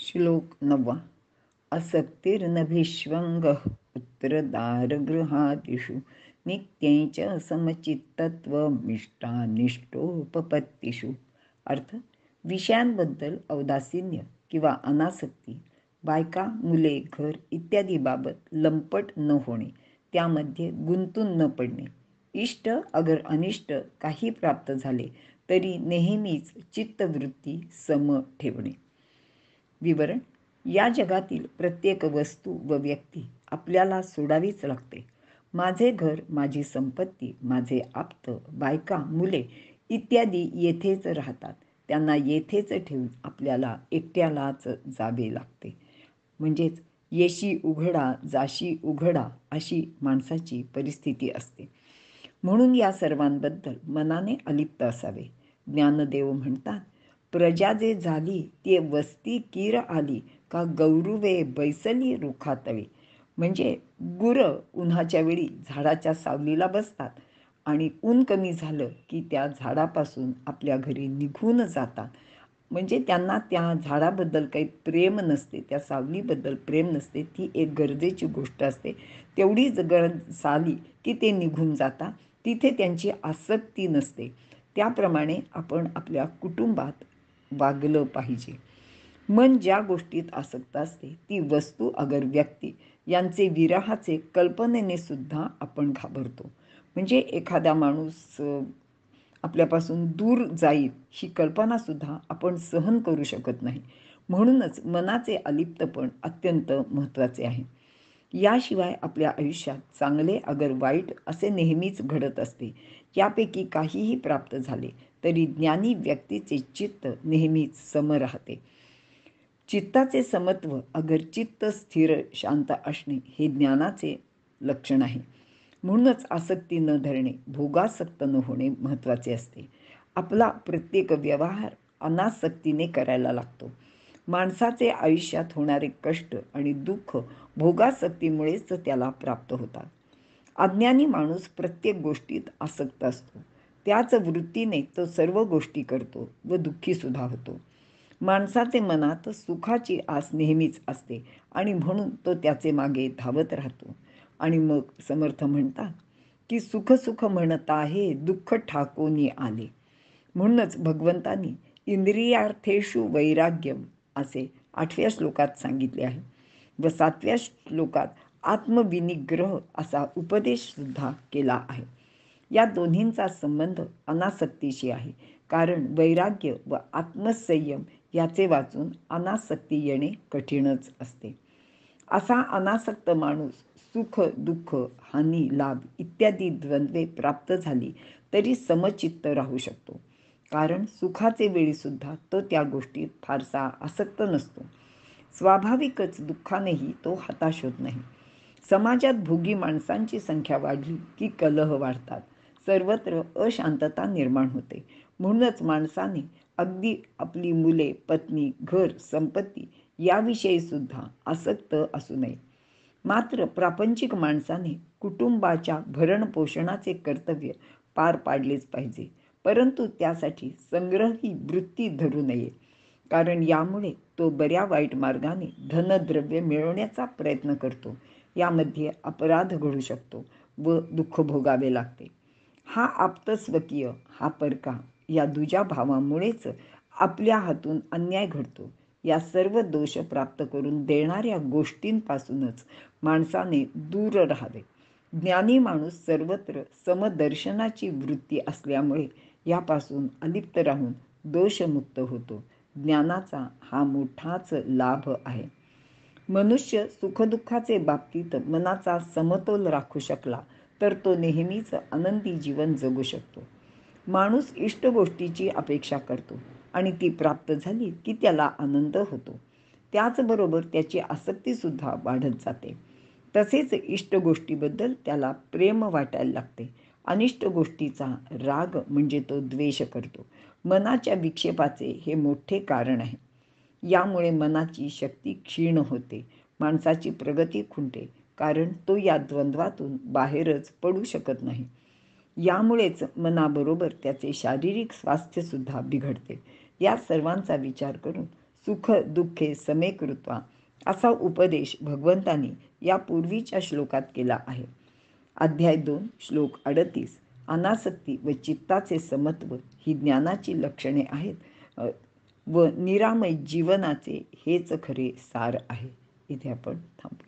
श्लोक 9. असक्तिर्नभिष्वङ्गः पुत्रदारगृहादिषु नित्यं च समचित्तत्वमिष्टानिष्टोपपत्तिषु. अर्थ: विषयांबद्दल औदासीन्य किंवा अनासक्ती, बायका, मुले, घर इत्यादी बाबत लंपट न होणे, त्यामध्ये गुंतून न पडणे, इष्ट अगर अनिष्ट काही प्राप्त झाले तरी नेहमीच चित्तवृत्ती सम ठेवणे. विवरण: या जगातील प्रत्येक वस्तू व व्यक्ती आपल्याला सोडावीच लागते. माझे घर, माझी संपत्ती, माझे आप्त, बायका, मुले इत्यादी येथेच राहतात. त्यांना येथेच ठेवून आपल्याला एकट्यालाच जावे लागते. म्हणजेच येशी उघडा जाशी उघडा अशी माणसाची परिस्थिती असते. म्हणून या सर्वांबद्दल मनाने अलिप्त असावे. ज्ञानदेव म्हणतात, प्रजा जे झाली ती वस्ती कीर आली का गौरवे बैसली रुखातळी. म्हणजे गुरं उन्हाच्या वेळी झाडाच्या सावलीला बसतात आणि ऊन कमी झालं की त्या झाडापासून आपल्या घरी निघून जातात. म्हणजे त्यांना त्या झाडाबद्दल काही प्रेम नसते, त्या सावलीबद्दल प्रेम नसते. ती एक गरजेची गोष्ट असते. तेवढीच गरज आली की ते निघून जातात. तिथे त्यांची आसक्ती नसते. त्याप्रमाणे आपण आपल्या कुटुंबात वागलं पाहिजे. मन ज्या गोष्टीत आसक्त असते ती वस्तू अगर व्यक्ती यांचे विरहाचे कल्पनेने सुद्धा आपण घाबरतो. म्हणजे एखादा माणूस आपल्यापासून दूर जाईल ही कल्पना सुद्धा आपण सहन करू शकत नाही. म्हणूनच मनाचे अलिप्तपण अत्यंत महत्त्वाचे आहे. याशिवाय आपल्या आयुष्यात चांगले अगर वाईट असे नेहमीच घडत असते. यापैकी काहीही प्राप्त झाले तरी ज्ञानी व्यक्तीचे चित्त नेहमीच सम राहते. चित्ताचे समत्व अगर चित्त स्थिर शांत असणे हे ज्ञानाचे लक्षण आहे. म्हणूनच आसक्ती न धरणे, भोगासक्त न होणे महत्त्वाचे असते. आपला प्रत्येक व्यवहार अनासक्तीने करायला लागतो. माणसाचे आयुष्यात होणारे कष्ट आणि दुःख भोगासक्तीमुळेच त्याला प्राप्त होतात. अज्ञानी माणूस प्रत्येक गोष्टीत आसक्त असतो. त्याच वृत्तीने तो सर्व गोष्टी करतो व दुःखी सुद्धा होतो. माणसाचे मनात सुखाची आस नेहमीच असते आणि म्हणून तो त्याचे मागे धावत राहतो. आणि मग समर्थ म्हणतात की सुख सुख म्हणत आहे दुःख ठाकोनी आले. म्हणूनच भगवंतांनी इंद्रियार्थेषु वैराग्यम असे 8व्या श्लोकात सांगितले आहे व 7व्या श्लोकात आत्मविनिग्रह असा उपदेश सुद्धा केला आहे. या दोन्हींचा संबंध अनासक्तीशी आहे. कारण वैराग्य व आत्मसंयम याचे वाचून अनासक्ती येणे कठीणच असते. असा अनासक्त माणूस सुख दुःख हानी लाभ इत्यादी द्वंद्वे प्राप्त झाली तरी समचित्त राहू शकतो. कारण सुखाचे वेळी सुद्धा तो त्या गोष्टीत फारसा आसक्त नसतो. स्वाभाविकच दुःखानेही तो हताश होत नाही. समाजात भोगी माणसांची संख्या वाढली की कलह वाढतात, सर्वत्र अशांतता निर्माण होते. म्हणूनच माणसाने अगदी आपली मुले, पत्नी, घर, संपत्ती याविषयी सुद्धा आसक्त असू नये. मात्र प्रापंचिक माणसाने कुटुंबाच्या भरणपोषणाचे कर्तव्य पार पाडलेच पाहिजे. परंतु त्यासाठी संग्रही वृत्ती धरू नये. कारण यामुळे तो बऱ्या वाईट मार्गाने धनद्रव्य मिळवण्याचा प्रयत्न करतो. यामध्ये अपराध घडू शकतो व दुःख भोगावे लागते. हा आप्तस्वकीय, हा परका या दुजा भावामुळेच आपल्या हातून अन्याय घडतो. या सर्व दोष प्राप्त करून देणाऱ्या गोष्टींपासूनच माणसाने दूर राहावे. ज्ञानी माणूस सर्वत्र समदर्शनाची वृत्ती असल्यामुळे यापासून अलिप्त राहून दोषमुक्त होतो. ज्ञानाचा हा मोठाच लाभ आहे. मनुष्य सुखदुःखाचे बाबतीत मनाचा समतोल राखू शकला तर तो नेहमीच आनंदी जीवन जगू शकतो. माणूस इष्ट गोष्टीची अपेक्षा करतो आणि ती प्राप्त झाली की त्याला आनंद होतो. त्याचबरोबर त्याची आसक्तीसुद्धा वाढत जाते. तसेच इष्ट गोष्टीबद्दल त्याला प्रेम वाटायला लागते. अनिष्ट गोष्टीचा राग म्हणजे तो द्वेष करतो. मनाच्या विक्षेपाचे हे मोठे कारण आहे. यामुळे मनाची शक्ती क्षीण होते, माणसाची प्रगती खुंटते. कारण तो या द्वंद्वातून बाहेरच पडू शकत नाही. यामुळेच मनाबरोबर त्याचे शारीरिक स्वास्थ्यसुद्धा बिघडते. या सर्वांचा विचार करून सुख दुःखे समे कृत्वा असा उपदेश भगवंतांनी या पूर्वीच्या श्लोकात केला आहे. अध्याय 2 श्लोक 38. अनासक्ती व चित्ताचे समत्व ही ज्ञानाची लक्षणे आहेत व निरामय जीवनाचे हेच खरे सार आहे. इथे आपण थांबू.